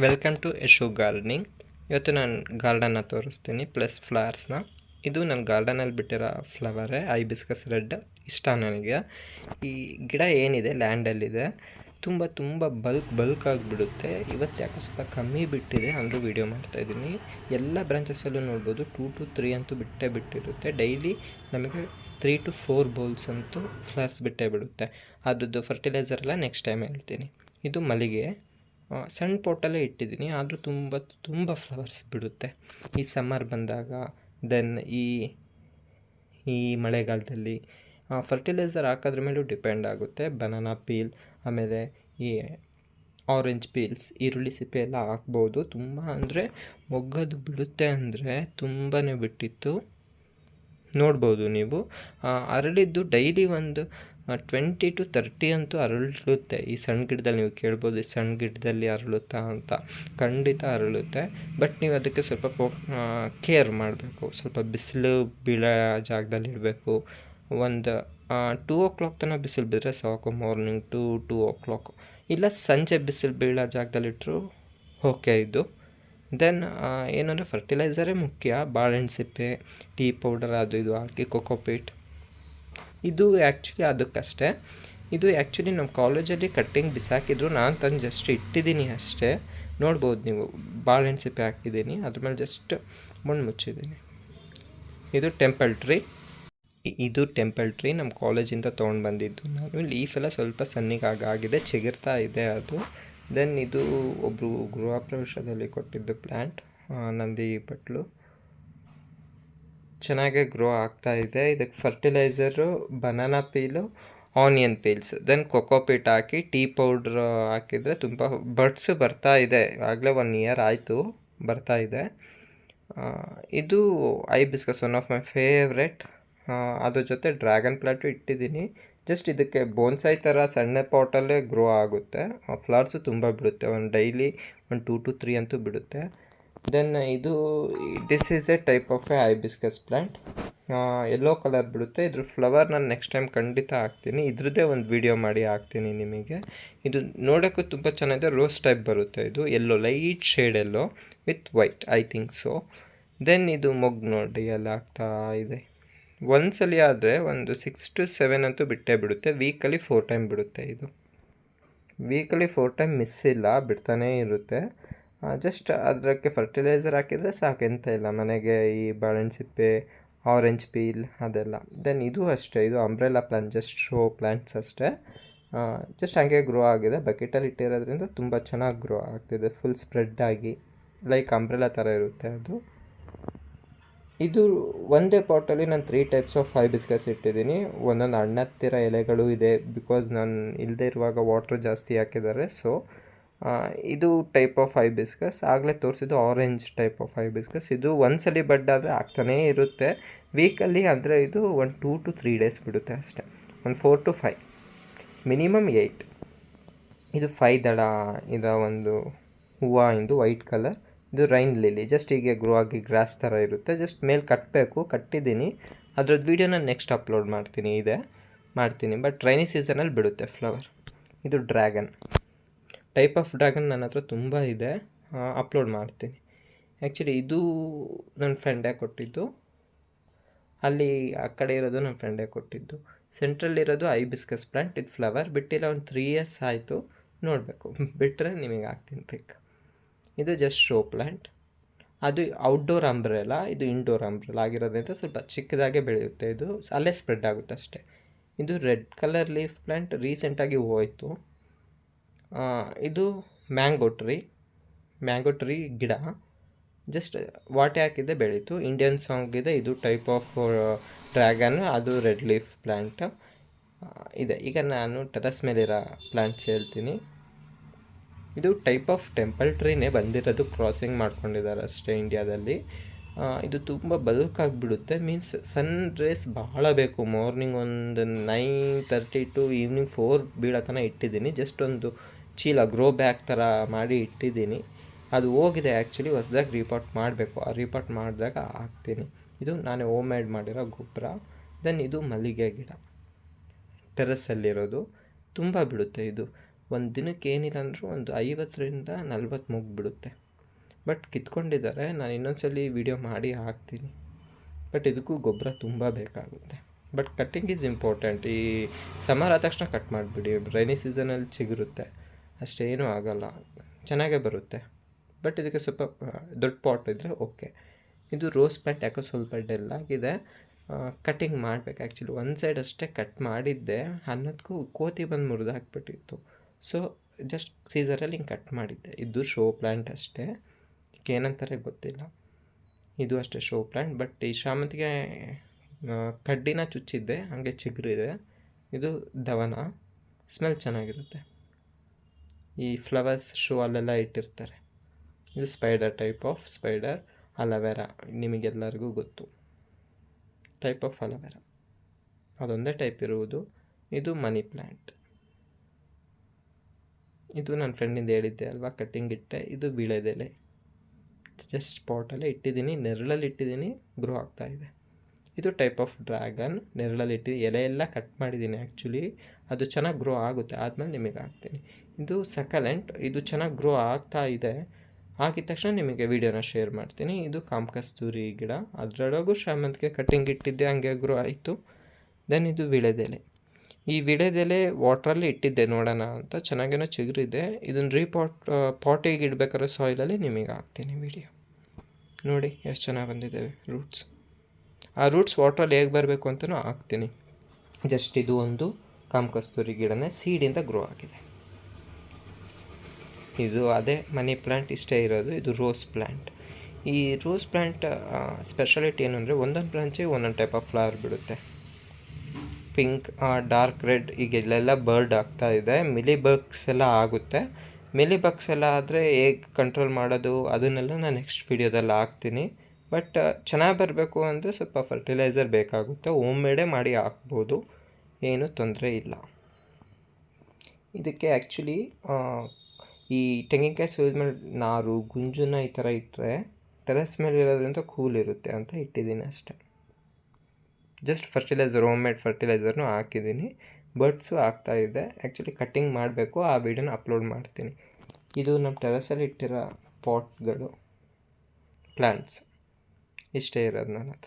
Welcome to Yashu gardening. ಇವತ್ತು ನಾನು ಗಾರ್ಡನ್ನ ತೋರಿಸ್ತೀನಿ ಪ್ಲಸ್ ಫ್ಲವರ್ಸ್ನ. ಇದು ನನ್ನ ಗಾರ್ಡನಲ್ಲಿ ಬಿಟ್ಟಿರೋ ಫ್ಲವರೇ, ಐಬಿಸ್ಕಸ್ ರೆಡ್. ಇಷ್ಟ ನನಗೆ. ಈ ಗಿಡ ಏನಿದೆ ಲ್ಯಾಂಡಲ್ಲಿದೆ, ತುಂಬ ಬಲ್ಕ್ ಆಗಿಬಿಡುತ್ತೆ. ಇವತ್ತು ಯಾಕೆ ಸ್ವಲ್ಪ ಕಮ್ಮಿ ಬಿಟ್ಟಿದೆ ಅಂದರೂ ವೀಡಿಯೋ ಮಾಡ್ತಾಯಿದ್ದೀನಿ. ಎಲ್ಲ ಬ್ರಾಂಚಸ್ಸಲ್ಲೂ ನೋಡ್ಬೋದು 2 to 3 ಅಂತೂ ಬಿಟ್ಟಿರುತ್ತೆ. ಡೈಲಿ ನಮಗೆ 3 to 4 ಬೌಲ್ಸ್ ಅಂತೂ ಫ್ಲವರ್ಸ್ ಬಿಡುತ್ತೆ. ಅದ್ರದ್ದು ಫರ್ಟಿಲೈಸರ್ ಎಲ್ಲ ನೆಕ್ಸ್ಟ್ ಟೈಮ್ ಹೇಳ್ತೀನಿ. ಇದು ಮಲ್ಲಿಗೆ, ಸಣ್ಣ ಪೋಟಲ್ಲೇ ಇಟ್ಟಿದ್ದೀನಿ, ಆದರೂ ತುಂಬ ಫ್ಲವರ್ಸ್ ಬಿಡುತ್ತೆ ಈ ಸಮ್ಮರ್ ಬಂದಾಗ. ದೆನ್ ಈ ಮಳೆಗಾಲದಲ್ಲಿ ಫರ್ಟಿಲೈಸರ್ ಹಾಕೋದ್ರ ಮೇಲೂ ಡಿಪೆಂಡ್ ಆಗುತ್ತೆ. ಬನಾನಾ ಪೀಲ್, ಆಮೇಲೆ ಈ ಆರೆಂಜ್ ಪೀಲ್ಸ್, ಈರುಳ್ಳಿ ಸಿಪ್ಪೆ ಎಲ್ಲ ಹಾಕ್ಬೋದು. ತುಂಬ ಅಂದರೆ ಮೊಗ್ಗದು ಬಿಡುತ್ತೆ ಅಂದರೆ ತುಂಬಾ ಬಿಟ್ಟಿತ್ತು. ನೋಡ್ಬೋದು ನೀವು. ಅರಳಿದ್ದು ಡೈಲಿ ಒಂದು 20 to 30 ಅಂತೂ ಅರಳುತ್ತೆ. ಈ ಸಣ್ಣ ಗಿಡದಲ್ಲಿ ನೀವು ಕೇಳ್ಬೋದು, ಈ ಸಣ್ಣ ಗಿಡದಲ್ಲಿ ಅರಳುತ್ತಾ ಅಂತ. ಖಂಡಿತ ಅರಳುತ್ತೆ, ಬಟ್ ನೀವು ಅದಕ್ಕೆ ಸ್ವಲ್ಪ ಕೇರ್ ಮಾಡಬೇಕು. ಸ್ವಲ್ಪ ಬಿಸಿಲು ಬೀಳೋ ಜಾಗದಲ್ಲಿ ಇಡಬೇಕು. ಒಂದು 2 o'clock ತನಕ ಬಿಸಿಲು ಬಿದ್ದರೆ ಸಾಕು, ಮಾರ್ನಿಂಗ್ 2 o'clock. ಇಲ್ಲ ಸಂಜೆ ಬಿಸಿಲು ಬೀಳೋ ಜಾಗದಲ್ಲಿಟ್ಟರು ಓಕೆ ಇದು. ದೆನ್ ಏನಂದರೆ ಫರ್ಟಿಲೈಸರೇ ಮುಖ್ಯ. ಬಾಳೆಹಣ್ಣು ಸಿಪ್ಪೆ, ಟೀ ಪೌಡರ್ ಅದು ಇದು ಹಾಕಿ, ಕೊಕೊಪೀಟ್. ಇದು ಆ್ಯಕ್ಚುಲಿ ಅದಕ್ಕಷ್ಟೇ. ಇದು ಆ್ಯಕ್ಚುಲಿ ನಮ್ಮ ಕಾಲೇಜಲ್ಲಿ ಕಟ್ಟಿಂಗ್ ಬಿಸಾಕಿದ್ರು, ನಾನು ತಂದು ಜಸ್ಟ್ ಇಟ್ಟಿದ್ದೀನಿ ಅಷ್ಟೇ. ನೋಡ್ಬೋದು ನೀವು, ಬಾಳೆಹಣ್ಣು ಸಿಪ್ಪೆ ಹಾಕಿದ್ದೀನಿ, ಅದ್ರ ಮೇಲೆ ಜಸ್ಟ್ ಮಣ್ಣು ಮುಚ್ಚಿದ್ದೀನಿ. ಇದು ಟೆಂಪಲ್ ಟ್ರೀ. ಇದು ಟೆಂಪಲ್ ಟ್ರೀ ನಮ್ಮ ಕಾಲೇಜಿಂದ ತೊಗೊಂಡು ಬಂದಿದ್ದು ನಾನು. ಲೀಫೆಲ್ಲ ಸ್ವಲ್ಪ ಸಣ್ಣಗಾಗಿದೆ, ಚಿಗುರ್ತಾ ಇದೆ ಅದು. ದೆನ್ ಇದು ಒಬ್ಬರು ಗೃಹ ಪ್ರವೇಶದಲ್ಲಿ ಕೊಟ್ಟಿದ್ದು ಪ್ಲ್ಯಾಂಟ್, ನಂದಿ ಬಟ್ಲು. ಚೆನ್ನಾಗೇ ಗ್ರೋ ಆಗ್ತಾ ಇದೆ. ಇದಕ್ಕೆ fertilizer banana peel, onion peels, then cocopeat ಹಾಕಿ, ಟೀ ಪೌಡ್ರ್ ಹಾಕಿದರೆ ತುಂಬ ಬಡ್ಸು ಬರ್ತಾ ಇದೆ. ಆಗಲೇ 1 year ಆಯಿತು, ಬರ್ತಾ ಇದೆ. ಇದು hibiscus, one of my favourite. ಅದ್ರ ಜೊತೆ ಡ್ರ್ಯಾಗನ್ ಪ್ಲಾಂಟು ಇಟ್ಟಿದ್ದೀನಿ. ಜಸ್ಟ್ ಇದಕ್ಕೆ ಬೋನ್ಸಾಯಿ ಥರ ಸಣ್ಣ ಪಾಟಲ್ಲೇ ಗ್ರೋ ಆಗುತ್ತೆ. ಫ್ಲವರ್ಸು ತುಂಬ ಬಿಡುತ್ತೆ, ಡೈಲಿ 2 to 3 ಅಂತೂ ಬಿಡುತ್ತೆ. Then this is a type of a hibiscus plant. Yellow colour ಬಿಡುತ್ತೆ. ಇದ್ರ ಫ್ಲವರ್ ನಾನು ನೆಕ್ಸ್ಟ್ ಟೈಮ್ ಖಂಡಿತ ಹಾಕ್ತೀನಿ. ಇದ್ರದ್ದೇ ಒಂದು ವಿಡಿಯೋ ಮಾಡಿ ಹಾಕ್ತೀನಿ ನಿಮಗೆ. ಇದು ನೋಡೋಕ್ಕೂ ತುಂಬ ಚೆನ್ನಾಗಿದೆ. ರೋಸ್ ಟೈಪ್ ಬರುತ್ತೆ. ಇದು yellow, light shade yellow with white, I think so. Then ಇದು ಮೊಗ್ಗು ನೋಡಿ ಎಲ್ಲ ಆಗ್ತಾ ಇದೆ. ಒಂದ್ಸಲಿ ಆದರೆ ಒಂದು 6 to 7 ಅಂತೂ ಬಿಡುತ್ತೆ. ವೀಕಲ್ಲಿ 4 time ಬಿಡುತ್ತೆ. ಇದು ವೀಕಲ್ಲಿ 4 time ಮಿಸ್ ಇಲ್ಲ, ಬಿಡ್ತಾನೇ ಇರುತ್ತೆ. ಜಸ್ಟ್ ಅದಕ್ಕೆ ಫರ್ಟಿಲೈಸರ್ ಹಾಕಿದರೆ ಸಾಕು, ಎಂತ ಇಲ್ಲ. ಮನೆಗೆ ಈ ಬಾಳೆಹಣ್ಣು ಸಿಪ್ಪೆ, ಆರೆಂಜ್ ಪೀಲ್ ಅದೆಲ್ಲ. ದೆನ್ ಇದು ಅಷ್ಟೇ, ಇದು umbrella plant, just show plants ಅಷ್ಟೇ. ಜಸ್ಟ್ ಹಾಗೆ ಗ್ರೋ ಆಗಿದೆ. ಬಕೆಟಲ್ಲಿ ಇಟ್ಟಿರೋದ್ರಿಂದ ತುಂಬ ಚೆನ್ನಾಗಿ ಗ್ರೋ ಆಗ್ತಿದೆ, ಫುಲ್ ಸ್ಪ್ರೆಡ್ ಆಗಿ, ಲೈಕ್ ಅಂಬ್ರೆಲಾ ಥರ ಇರುತ್ತೆ ಅದು. ಇದು ಒಂದೇ ಪಾಟಲ್ಲಿ ನಾನು 3 types ಆಫ್ ಹೈಬಿಸ್ಕಸ್ ಇಟ್ಟಿದ್ದೀನಿ. ಒಂದೊಂದು ಹಣ್ಣತ್ತಿರ ಎಲೆಗಳು ಇದೆ, ಬಿಕಾಸ್ ನಾನು ಇಲ್ಲದೆ ಇರುವಾಗ ವಾಟ್ರ್ ಜಾಸ್ತಿ ಹಾಕಿದ್ದಾರೆ. ಸೊ ಇದು ಟೈಪ್ ಆಫ್ ಹೈಬಿಸ್ಕಸ್. ಆಗಲೇ ತೋರಿಸಿದ್ದು ಆರೆಂಜ್ ಟೈಪ್ ಆಫ್ ಹೈಬಿಸ್ಕಸ್. ಇದು ಒಂದ್ಸಲಿ ಬಡ್ಡಾದರೆ ಆಗ್ತಾನೇ ಇರುತ್ತೆ. ವೀಕಲ್ಲಿ ಅಂದರೆ ಇದು 2 to 3 days ಬಿಡುತ್ತೆ ಅಷ್ಟೇ. 4 to 5, ಮಿನಿಮಮ್ 8. ಇದು 5 ದಳ ಇದರ ಒಂದು ಹೂವು, ಇದು ವೈಟ್ ಕಲರ್. ಇದು ರೈನ್ ಲಿಲಿ, ಜಸ್ಟ್ ಹೀಗೆ ಗ್ರೋ ಆಗಿ ಗ್ರಾಸ್ ಥರ ಇರುತ್ತೆ. ಜಸ್ಟ್ ಮೇಲೆ ಕಟ್ಟಿದ್ದೀನಿ. ಅದ್ರದ್ದು ವೀಡಿಯೋ ನಾನು ನೆಕ್ಸ್ಟ್ ಅಪ್ಲೋಡ್ ಮಾಡ್ತೀನಿ. ಬಟ್ ರೈನಿ ಸೀಸನಲ್ಲಿ ಬಿಡುತ್ತೆ ಫ್ಲವರ್. ಇದು ಡ್ರ್ಯಾಗನ್ ಟೈಪ್ ಆಫ್ ಡ್ರ್ಯಾಗನ್ ನನ್ನ ಹತ್ರ ತುಂಬ ಇದೆ, ಅಪ್ಲೋಡ್ ಮಾಡ್ತೀನಿ. ಆ್ಯಕ್ಚುಲಿ ಇದು ನನ್ನ ಫ್ರೆಂಡೇ ಕೊಟ್ಟಿದ್ದು. ಅಲ್ಲಿ ಆ ಕಡೆ ಇರೋದು ನನ್ನ ಫ್ರೆಂಡೇ ಕೊಟ್ಟಿದ್ದು. ಸೆಂಟ್ರಲ್ಲಿರೋದು ಐಬಿಸ್ಕಸ್ ಪ್ಲ್ಯಾಂಟ್. ಇದು ಫ್ಲವರ್ ಬಿಟ್ಟಿಲ್ಲ, ಒಂದು 3 years ಆಯಿತು. ನೋಡಬೇಕು, ಬಿಟ್ಟರೆ ನಿಮಗೆ ಹಾಕ್ತೀನಿ ಪಿಕ್. ಇದು ಜಸ್ಟ್ ಶೋ ಪ್ಲ್ಯಾಂಟ್. ಅದು ಔಟ್ಡೋರ್ ಅಂಬ್ರೆಲಾ, ಇದು ಇಂಡೋರ್ ಅಂಬ್ರೆಲಾ ಆಗಿರೋದ್ರಿಂದ ಸ್ವಲ್ಪ ಚಿಕ್ಕದಾಗೆ ಬೆಳೆಯುತ್ತೆ. ಇದು ಅಲ್ಲೇ ಸ್ಪ್ರೆಡ್ ಆಗುತ್ತೆ ಅಷ್ಟೇ. ಇದು ರೆಡ್ ಕಲರ್ ಲೀಫ್ ಪ್ಲ್ಯಾಂಟ್, ರೀಸೆಂಟಾಗಿ ಹೋಯಿತು. ಇದು ಮ್ಯಾಂಗೋ ಟ್ರೀ ಗಿಡ, ಜಸ್ಟ್ ವಾಟೆ ಹಾಕಿದ್ದೆ ಬೆಳೀತು. ಇಂಡಿಯನ್ ಸಾಂಗ್ ಇದೆ. ಇದು ಟೈಪ್ ಆಫ್ ಡ್ರ್ಯಾಗನ್, ಅದು ರೆಡ್ ಲೀಫ್ ಪ್ಲ್ಯಾಂಟ್ ಇದೆ. ಈಗ ನಾನು ಟೆರಸ್ ಮೇಲಿರೋ ಪ್ಲ್ಯಾಂಟ್ಸ್ ಹೇಳ್ತೀನಿ. ಇದು ಟೈಪ್ ಆಫ್ ಟೆಂಪಲ್ ಟ್ರೀನೇ ಬಂದಿರೋದು, ಕ್ರಾಸಿಂಗ್ ಮಾಡ್ಕೊಂಡಿದ್ದಾರೆ ಅಷ್ಟೇ ಇಂಡಿಯಾದಲ್ಲಿ. ಇದು ತುಂಬ ಬಲ್ಕಾಗಿಬಿಡುತ್ತೆ, ಮೀನ್ಸ್ ಸನ್ ರೇಸ್ ಬಹಳ ಬೇಕು. ಮಾರ್ನಿಂಗ್ ಒಂದು 9:30 to ಈವ್ನಿಂಗ್ 4 ಬೀಳೋ ತನಕ ಇಟ್ಟಿದ್ದೀನಿ. ಜಸ್ಟ್ ಒಂದು ಚೀಲ ಗ್ರೋ ಬ್ಯಾಗ್ ಥರ ಮಾಡಿ ಇಟ್ಟಿದ್ದೀನಿ. ಅದು ಹೋಗಿದೆ ಆ್ಯಕ್ಚುಲಿ, ಹೊಸ್ದಾಗಿ ರೀಪಾಟ್ ಮಾಡಬೇಕು. ಆ ರೀಪಾಟ್ ಮಾಡಿದಾಗ ಹಾಕ್ತೀನಿ. ಇದು ನಾನೇ ಹೋಮ್ ಮೇಡ್ ಮಾಡಿರೋ ಗೊಬ್ಬರ. ದೆನ್ ಇದು ಮಲ್ಲಿಗೆ ಗಿಡ, ಟೆರಸಲ್ಲಿರೋದು, ತುಂಬ ಬಿಡುತ್ತೆ ಇದು. ಒಂದು ದಿನಕ್ಕೆ ಏನಿಲ್ಲ ಅಂದರೂ ಒಂದು 50ರಿಂದ 40 ಮುಗಿಬಿಡುತ್ತೆ. ಬಟ್ ಕಿತ್ಕೊಂಡಿದ್ದಾರೆ, ನಾನು ಇನ್ನೊಂದ್ಸಲಿ ವೀಡಿಯೋ ಮಾಡಿ ಹಾಕ್ತೀನಿ. ಬಟ್ ಇದಕ್ಕೂ ಗೊಬ್ಬರ ತುಂಬ ಬೇಕಾಗುತ್ತೆ. But cutting is important. ಈ ಸಮ್ಮರ್ ಆದ ತಕ್ಷಣ ಕಟ್ ಮಾಡಿಬಿಡಿ, ರೈನಿ ಸೀಸನಲ್ಲಿ ಚಿಗುರುತ್ತೆ, ಅಷ್ಟೇನೂ ಆಗೋಲ್ಲ, ಚೆನ್ನಾಗೇ ಬರುತ್ತೆ. ಬಟ್ ಇದಕ್ಕೆ ಸ್ವಲ್ಪ ದೊಡ್ಡ ಪಾಟ್ ಇದ್ದರೆ ಓಕೆ. ಇದು ರೋಸ್ ಪ್ಯಾಂಟ್ ಯಾಕೋ ಸ್ವಲ್ಪ ಡೆಲ್ ಆಗಿದೆ, ಕಟ್ಟಿಂಗ್ ಮಾಡಬೇಕು. ಆ್ಯಕ್ಚುಲಿ ಒಂದು ಸೈಡ್ ಅಷ್ಟೇ ಕಟ್ ಮಾಡಿದ್ದೆ, ಅನ್ನೋದಕ್ಕೂ ಕೋತಿ ಬಂದು ಮುರಿದು ಹಾಕ್ಬಿಟ್ಟಿತ್ತು. ಸೊ ಜಸ್ಟ್ ಸೀಸರಲ್ಲಿ ಹಿಂಗೆ ಕಟ್ ಮಾಡಿದ್ದೆ. ಇದು ಶೋ ಪ್ಲ್ಯಾಂಟ್ ಅಷ್ಟೇ, ಏನಂತಾರೆ ಗೊತ್ತಿಲ್ಲ. ಇದು ಅಷ್ಟೇ ಶೋ ಪ್ಲ್ಯಾಂಟ್. ಬಟ್ ಈ ಶಾಮಂತಿಗೆ ಕಡ್ಡಿನ ಚುಚ್ಚಿದ್ದೆ, ಹಾಗೆ ಚಿಗುರಿದೆ. ಇದು ಧವನ, ಸ್ಮೆಲ್ ಚೆನ್ನಾಗಿರುತ್ತೆ. ಈ ಫ್ಲವರ್ಸ್ ಶೋ ಅಲ್ಲೆಲ್ಲ ಇಟ್ಟಿರ್ತಾರೆ. ಇದು ಸ್ಪೈಡರ್ ಟೈಪ್ ಆಫ್ ಸ್ಪೈಡರ್. ಅಲವೆರಾ ನಿಮಗೆಲ್ಲರಿಗೂ ಗೊತ್ತು, ಟೈಪ್ ಆಫ್ ಅಲವೆರಾ, ಅದೊಂದೇ ಟೈಪ್ ಇರುವುದು. ಇದು ಮನಿ ಪ್ಲ್ಯಾಂಟ್. ಇದು ನನ್ನ ಫ್ರೆಂಡಿಂದ ಹೇಳಿದ್ದೆ ಅಲ್ವಾ, ಕಟ್ಟಿಂಗ್ ಇಟ್ಟೆ. ಇದು ವೀಳ್ಯದೆಲೆ, ಜಸ್ಟ್ ಸ್ಪಾಟಲ್ಲೇ ಇಟ್ಟಿದ್ದೀನಿ, ನೆರಳಲ್ಲಿ ಇಟ್ಟಿದ್ದೀನಿ, ಗ್ರೋ ಆಗ್ತಾಯಿದೆ. ಇದು ಟೈಪ್ ಆಫ್ ಡ್ರ್ಯಾಗನ್, ನೆರಳಲ್ಲಿ ಇಟ್ಟಿದ್ದೀನಿ. ಎಲೆ ಎಲ್ಲ ಕಟ್ ಮಾಡಿದ್ದೀನಿ ಆ್ಯಕ್ಚುಲಿ, ಅದು ಚೆನ್ನಾಗಿ ಗ್ರೋ ಆಗುತ್ತೆ, ಆದಮೇಲೆ ನಿಮಗೆ ಹಾಕ್ತೀನಿ. ಇದು ಸಕಲೆಂಟ್, ಇದು ಚೆನ್ನಾಗಿ ಗ್ರೋ ಆಗ್ತಾ ಇದೆ. ಆಗಿದ ತಕ್ಷಣ ನಿಮಗೆ ವೀಡಿಯೋನ ಶೇರ್ ಮಾಡ್ತೀನಿ. ಇದು ಕಾಮಕಸ್ತೂರಿ ಗಿಡ, ಅದರೊಳಗೂ ಶಾಮಂತಿಗೆ ಕಟ್ಟಿಂಗ್ ಇಟ್ಟಿದ್ದೆ, ಹಂಗೆ ಗ್ರೋ ಆಯಿತು. ದೆನ್ ಇದು ವೀಳ್ಯದೆಲೆ. ಈ ವೀಳ್ಯದೆಲೆ ವಾಟ್ರಲ್ಲಿ ಇಟ್ಟಿದ್ದೆ ನೋಡೋಣ ಅಂತ, ಚೆನ್ನಾಗೇನೋ ಚಿಗುರಿದೆ. ಇದನ್ನು ಪಾಟಿಗೆ ಇಡಬೇಕಾದ್ರೆ ಸಾಯಿಲಲ್ಲಿ ನಿಮಗೆ ಹಾಕ್ತೀನಿ ವೀಡಿಯೋ ನೋಡಿ. ಎಷ್ಟು ಚೆನ್ನಾಗಿ ಬಂದಿದ್ದಾವೆ ರೂಟ್ಸ್. ಆ ರೂಟ್ಸ್ ವಾಟ್ರಲ್ಲಿ ಹೇಗೆ ಬರಬೇಕು ಅಂತಲೂ ಹಾಕ್ತೀನಿ. ಜಸ್ಟ್ ಇದು ಒಂದು ಕಾಮಕಸ್ತೂರಿ ಗಿಡನೇ ಸೀಡಿಂದ ಗ್ರೋ ಆಗಿದೆ. ಇದು ಅದೇ ಮನಿ ಪ್ಲ್ಯಾಂಟ್, ಇಷ್ಟೇ ಇರೋದು. ಇದು ರೋಸ್ ಪ್ಲ್ಯಾಂಟ್. ಈ ರೋಸ್ ಪ್ಲ್ಯಾಂಟ್ ಸ್ಪೆಷಾಲಿಟಿ ಏನು ಅಂದರೆ, ಒಂದೊಂದು ಬ್ರಾಂಚಿಗೆ ಒಂದೊಂದು ಟೈಪ್ ಆಫ್ ಫ್ಲವರ್ ಬಿಡುತ್ತೆ. ಪಿಂಕ್, ಡಾರ್ಕ್ ರೆಡ್, ಈಗ ಇಲ್ಲೆಲ್ಲ ಬರ್ಡ್ ಆಗ್ತಾ ಇದೆ. ಮಿಲಿ ಬಗ್ಸ್ ಎಲ್ಲ ಆಗುತ್ತೆ. ಮಿಲಿ ಬಗ್ಸ್ ಎಲ್ಲ ಆದರೆ ಹೇಗೆ ಕಂಟ್ರೋಲ್ ಮಾಡೋದು ಅದನ್ನೆಲ್ಲ ನಾನು ನೆಕ್ಸ್ಟ್ ವೀಡಿಯೋದಲ್ಲಿ ಹಾಕ್ತೀನಿ. ಬಟ್ ಚೆನ್ನಾಗಿ ಬರಬೇಕು ಅಂದರೆ ಸ್ವಲ್ಪ ಫರ್ಟಿಲೈಸರ್ ಬೇಕಾಗುತ್ತೆ. ಹೋಮ್ ಮೇಡೇ ಮಾಡಿ ಹಾಕ್ಬೋದು, ಏನೂ ತೊಂದರೆ ಇಲ್ಲ. ಇದಕ್ಕೆ ಆ್ಯಕ್ಚುಲಿ ಈ ತೆಂಗಿನಕಾಯಿ ಸುಲಿದ್ಮೇಲೆ ನಾರು ಗುಂಜುನ ಈ ಥರ ಇಟ್ಟರೆ ಟೆರೆಸ್ ಮೇಲೆ ಇರೋದ್ರಿಂದ ಕೂಲ್ ಇರುತ್ತೆ ಅಂತ ಇಟ್ಟಿದ್ದೀನಿ ಅಷ್ಟೇ. ಜಸ್ಟ್ ಫರ್ಟಿಲೈಸರ್, ಹೋಮ್ ಮೇಡ್ ಫರ್ಟಿಲೈಸರ್ನೂ ಹಾಕಿದ್ದೀನಿ. ಬರ್ಡ್ಸು ಆಗ್ತಾಯಿದೆ. ಆ್ಯಕ್ಚುಲಿ ಕಟ್ಟಿಂಗ್ ಮಾಡಬೇಕು, ಆ ವಿಡಿಯೋನ ಅಪ್ಲೋಡ್ ಮಾಡ್ತೀನಿ. ಇದು ನಮ್ಮ ಟೆರೆಸಲ್ಲಿ ಇಟ್ಟಿರೋ ಪಾಟ್ಗಳು, ಪ್ಲ್ಯಾಂಟ್ಸ್. ಇಷ್ಟೇ ಇರೋದು ನನ್ನ ಹತ್ರ.